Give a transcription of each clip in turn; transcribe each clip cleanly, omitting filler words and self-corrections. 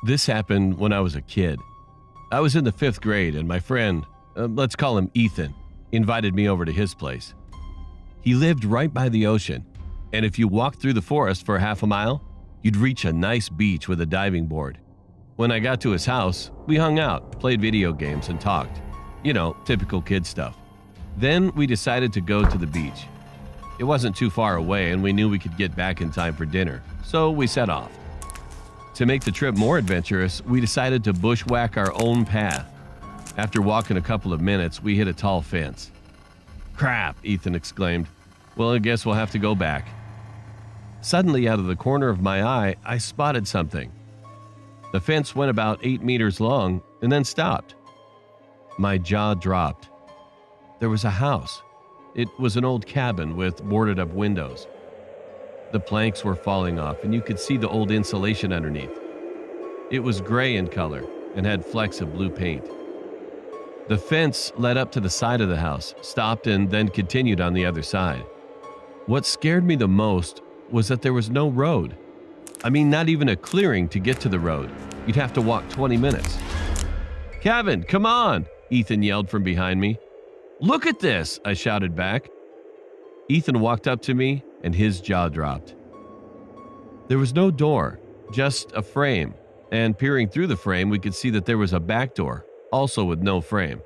This happened when I was a kid. I was in the 5th grade and my friend, let's call him Ethan, invited me over to his place. He lived right by the ocean, and if you walked through the forest for half a mile, you'd reach a nice beach with a diving board. When I got to his house, we hung out, played video games, and talked. You know, typical kid stuff. Then we decided to go to the beach. It wasn't too far away and we knew we could get back in time for dinner, so we set off. To make the trip more adventurous, we decided to bushwhack our own path. After walking a couple of minutes, we hit a tall fence. "Crap," Ethan exclaimed. "Well, I guess we'll have to go back." Suddenly, out of the corner of my eye, I spotted something. The fence went about 8 meters long and then stopped. My jaw dropped. There was a house. It was an old cabin with boarded-up windows. The planks were falling off, and you could see the old insulation underneath. It was gray in color and had flecks of blue paint. The fence led up to the side of the house, stopped, and then continued on the other side. What scared me the most was that there was no road. I mean, not even a clearing to get to the road. You'd have to walk 20 minutes. "Kevin, come on!" Ethan yelled from behind me. "Look at this!" I shouted back. Ethan walked up to me and his jaw dropped. There was no door, just a frame, and peering through the frame we could see that there was a back door, also with no frame.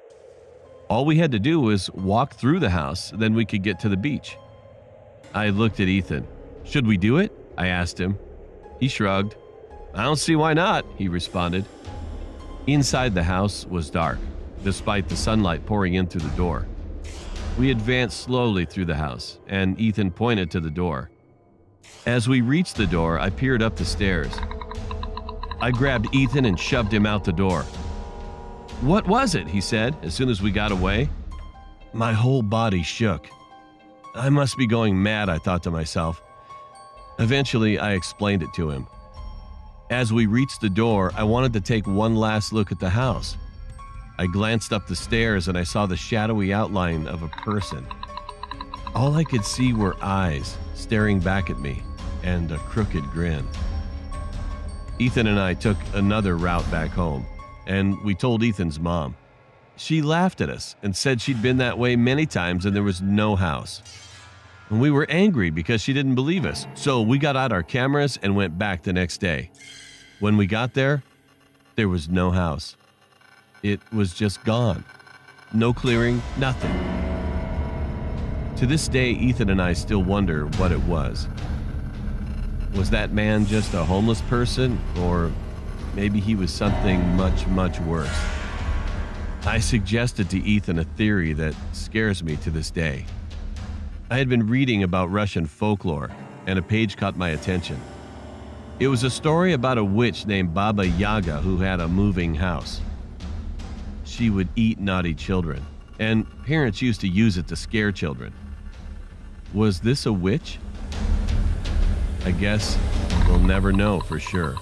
All we had to do was walk through the house, then we could get to the beach. I looked at Ethan. "Should we do it?" I asked him. He shrugged. "I don't see why not," he responded. Inside the house was dark, despite the sunlight pouring in through the door. We advanced slowly through the house, and Ethan pointed to the door. As we reached the door, I peered up the stairs. I grabbed Ethan and shoved him out the door. "What was it?" he said as soon as we got away. My whole body shook. I must be going mad, I thought to myself. Eventually, I explained it to him. As we reached the door, I wanted to take one last look at the house. I glanced up the stairs and I saw the shadowy outline of a person. All I could see were eyes staring back at me and a crooked grin. Ethan and I took another route back home, and we told Ethan's mom. She laughed at us and said she'd been that way many times and there was no house. And we were angry because she didn't believe us, so we got out our cameras and went back the next day. When we got there was no house. It was just gone. No clearing, nothing. To this day, Ethan and I still wonder what it was. Was that man just a homeless person, or maybe he was something much, much worse? I suggested to Ethan a theory that scares me to this day. I had been reading about Russian folklore, and a page caught my attention. It was a story about a witch named Baba Yaga who had a moving house. She would eat naughty children, and parents used to use it to scare children. Was this a witch? I guess we'll never know for sure.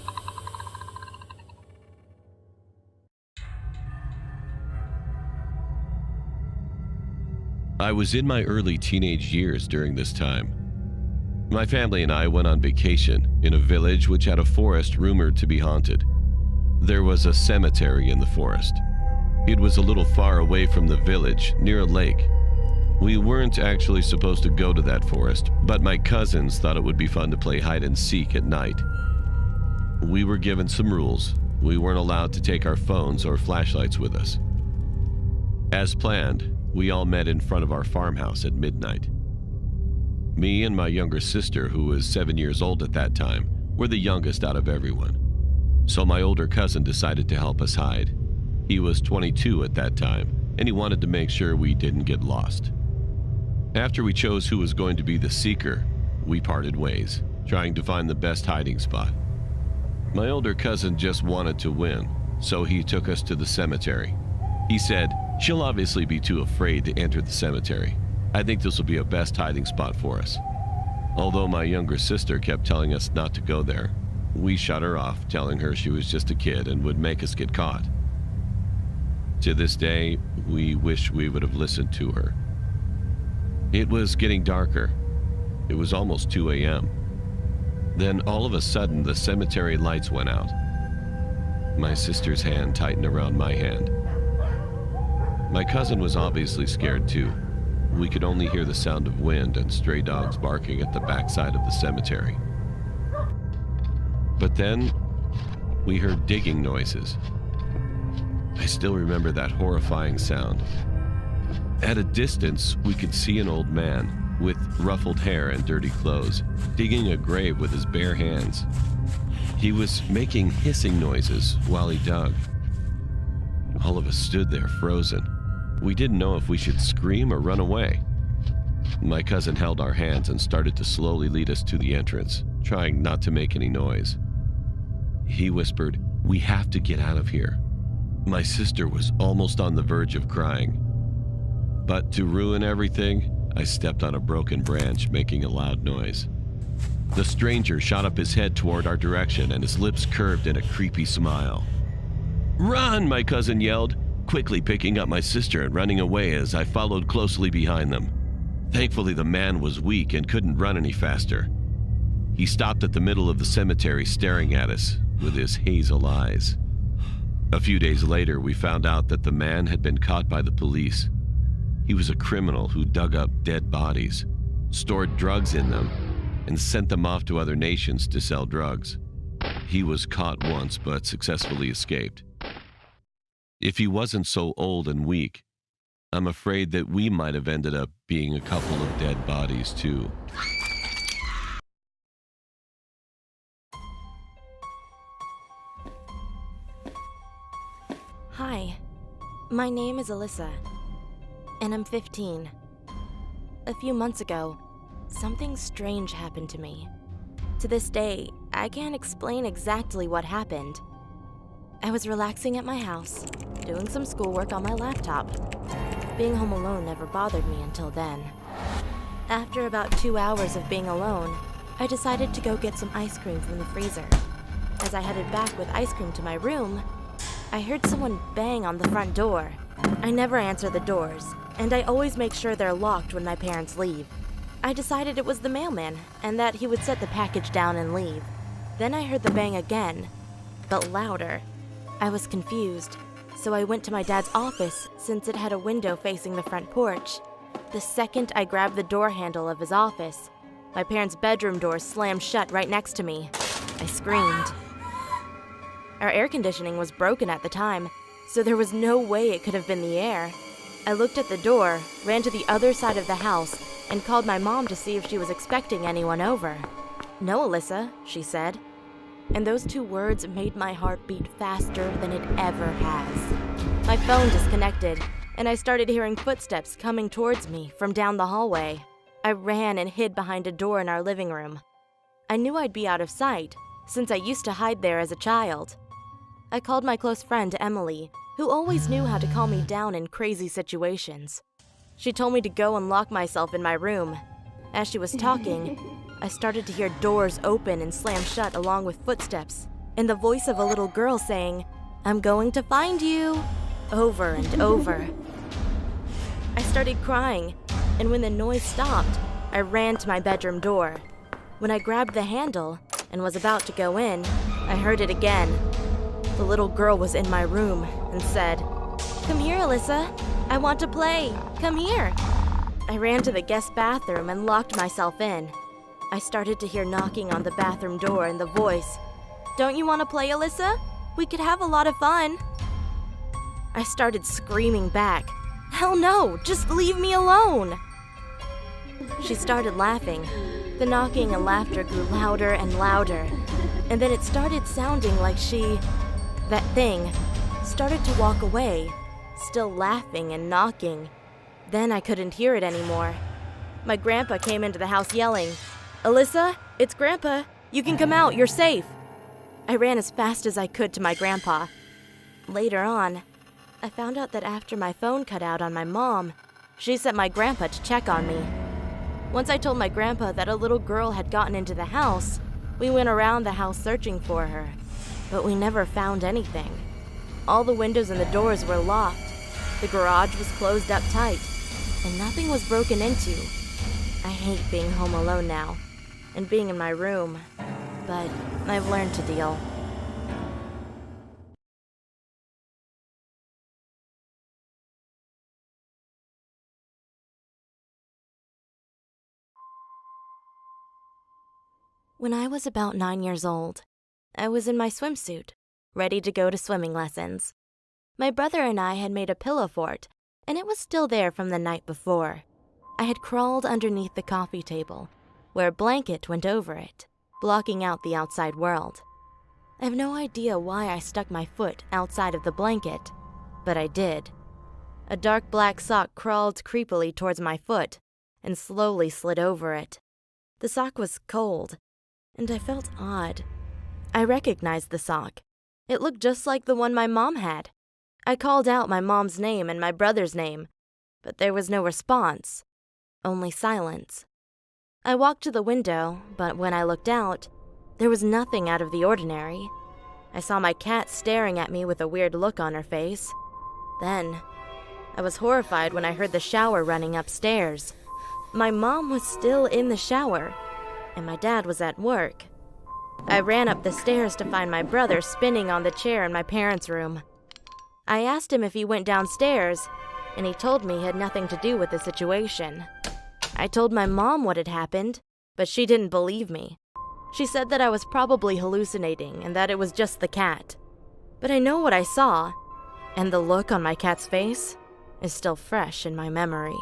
I was in my early teenage years during this time. My family and I went on vacation in a village which had a forest rumored to be haunted. There was a cemetery in the forest. It was a little far away from the village, near a lake. We weren't actually supposed to go to that forest, but my cousins thought it would be fun to play hide and seek at night. We were given some rules. We weren't allowed to take our phones or flashlights with us. As planned, we all met in front of our farmhouse at midnight. Me and my younger sister, who was 7 years old at that time, were the youngest out of everyone. So my older cousin decided to help us hide. He was 22 at that time, and he wanted to make sure we didn't get lost. After we chose who was going to be the seeker, we parted ways, trying to find the best hiding spot. My older cousin just wanted to win, so he took us to the cemetery. He said, "She'll obviously be too afraid to enter the cemetery. I think this will be a best hiding spot for us." Although my younger sister kept telling us not to go there, we shut her off, telling her she was just a kid and would make us get caught. To this day, we wish we would have listened to her. It was getting darker. It was almost 2 a.m. Then all of a sudden, the cemetery lights went out. My sister's hand tightened around my hand. My cousin was obviously scared too. We could only hear the sound of wind and stray dogs barking at the backside of the cemetery. But then, we heard digging noises. I still remember that horrifying sound. At a distance, we could see an old man with ruffled hair and dirty clothes, digging a grave with his bare hands. He was making hissing noises while he dug. All of us stood there frozen. We didn't know if we should scream or run away. My cousin held our hands and started to slowly lead us to the entrance, trying not to make any noise. He whispered, "We have to get out of here." My sister was almost on the verge of crying. But to ruin everything, I stepped on a broken branch, making a loud noise. The stranger shot up his head toward our direction, and his lips curved in a creepy smile. "Run!" my cousin yelled, quickly picking up my sister and running away as I followed closely behind them. Thankfully, the man was weak and couldn't run any faster. He stopped at the middle of the cemetery staring at us with his hazel eyes. A few days later, we found out that the man had been caught by the police. He was a criminal who dug up dead bodies, stored drugs in them, and sent them off to other nations to sell drugs. He was caught once but successfully escaped. If he wasn't so old and weak, I'm afraid that we might have ended up being a couple of dead bodies too. Hi, my name is Alyssa, and I'm 15. A few months ago, something strange happened to me. To this day, I can't explain exactly what happened. I was relaxing at my house, doing some schoolwork on my laptop. Being home alone never bothered me until then. After about 2 hours of being alone, I decided to go get some ice cream from the freezer. As I headed back with ice cream to my room, I heard someone bang on the front door. I never answer the doors, and I always make sure they're locked when my parents leave. I decided it was the mailman, and that he would set the package down and leave. Then I heard the bang again, but louder. I was confused, so I went to my dad's office since it had a window facing the front porch. The second I grabbed the door handle of his office, my parents' bedroom door slammed shut right next to me. I screamed. Our air conditioning was broken at the time, so there was no way it could have been the air. I looked at the door, ran to the other side of the house, and called my mom to see if she was expecting anyone over. "No, Alyssa," she said. And those 2 words made my heart beat faster than it ever has. My phone disconnected, and I started hearing footsteps coming towards me from down the hallway. I ran and hid behind a door in our living room. I knew I'd be out of sight, since I used to hide there as a child. I called my close friend Emily, who always knew how to calm me down in crazy situations. She told me to go and lock myself in my room. As she was talking, I started to hear doors open and slam shut along with footsteps, and the voice of a little girl saying, "I'm going to find you," over and over. I started crying, and when the noise stopped, I ran to my bedroom door. When I grabbed the handle and was about to go in, I heard it again. The little girl was in my room and said, "Come here, Alyssa. I want to play. Come here." I ran to the guest bathroom and locked myself in. I started to hear knocking on the bathroom door and the voice, "Don't you want to play, Alyssa? We could have a lot of fun." I started screaming back, "Hell no, just leave me alone." She started laughing. The knocking and laughter grew louder and louder, and then it started sounding like that thing, started to walk away, still laughing and knocking. Then I couldn't hear it anymore. My grandpa came into the house yelling, "Alyssa, it's Grandpa. You can come out, you're safe." I ran as fast as I could to my grandpa. Later on, I found out that after my phone cut out on my mom, she sent my grandpa to check on me. Once I told my grandpa that a little girl had gotten into the house, we went around the house searching for her, but we never found anything. All the windows and the doors were locked. The garage was closed up tight, and nothing was broken into. I hate being home alone now, and being in my room, but I've learned to deal. When I was about 9 years old, I was in my swimsuit, ready to go to swimming lessons. My brother and I had made a pillow fort, and it was still there from the night before. I had crawled underneath the coffee table, where a blanket went over it, blocking out the outside world. I have no idea why I stuck my foot outside of the blanket, but I did. A dark black sock crawled creepily towards my foot and slowly slid over it. The sock was cold, and I felt odd. I recognized the sock. It looked just like the one my mom had. I called out my mom's name and my brother's name, but there was no response, only silence. I walked to the window, but when I looked out, there was nothing out of the ordinary. I saw my cat staring at me with a weird look on her face. Then, I was horrified when I heard the shower running upstairs. My mom was still in the shower, and my dad was at work. I ran up the stairs to find my brother spinning on the chair in my parents' room. I asked him if he went downstairs, and he told me he had nothing to do with the situation. I told my mom what had happened, but she didn't believe me. She said that I was probably hallucinating and that it was just the cat. But I know what I saw, and the look on my cat's face is still fresh in my memory.